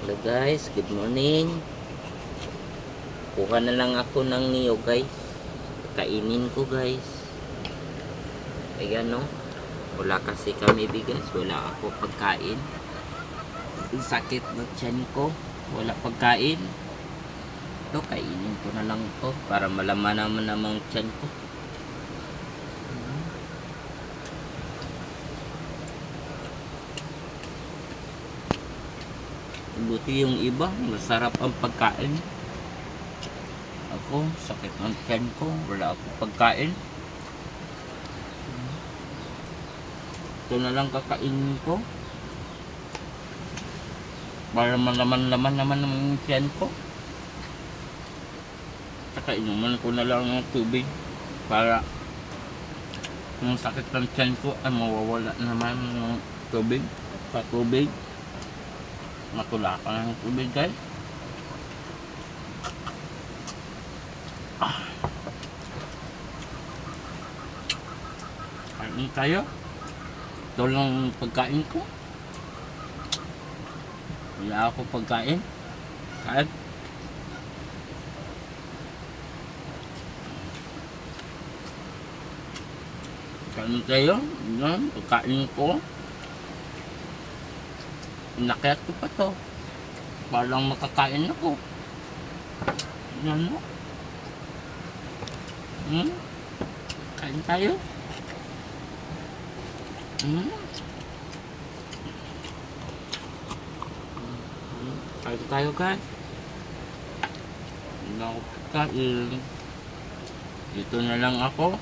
Hello guys, good morning. Kuha na lang ako ng niyo guys. Kainin ko guys. Ayan no. Wala kasi kami bigas. Wala ako pagkain. Sakit ng tiyan ko. Wala pagkain. Ito, kainin ko na lang ito. Para malaman naman namang tiyan ko. Buti yung iba, masarap ang pagkain. Ako, sakit ng tiyan ko, wala akong pagkain. Ito na lang kakainin ko. Para malaman-laman naman ng tiyan ko. Saka inuman ko na lang ng tubig. Para yung sakit ng tiyan ko ay mawawala naman ng tubig. Patubig. Matula ka ng tubig guys. Kain tayo. Ito lang pagkain ko. Wala ako pagkain. Kain. Kain tayo. Yan, pagkain ko. Inakyat ko pa to. Parang makakain ako. Yan mo. Kain tayo. Kain tayo guys. Hindi ako pagkain. Dito na lang ako.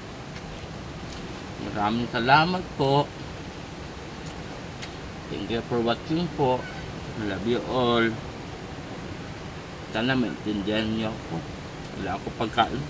Maraming salamat po. Thank you for watching po. Love you all. Sana maintindihan niyo ako. Wala ako pagkain.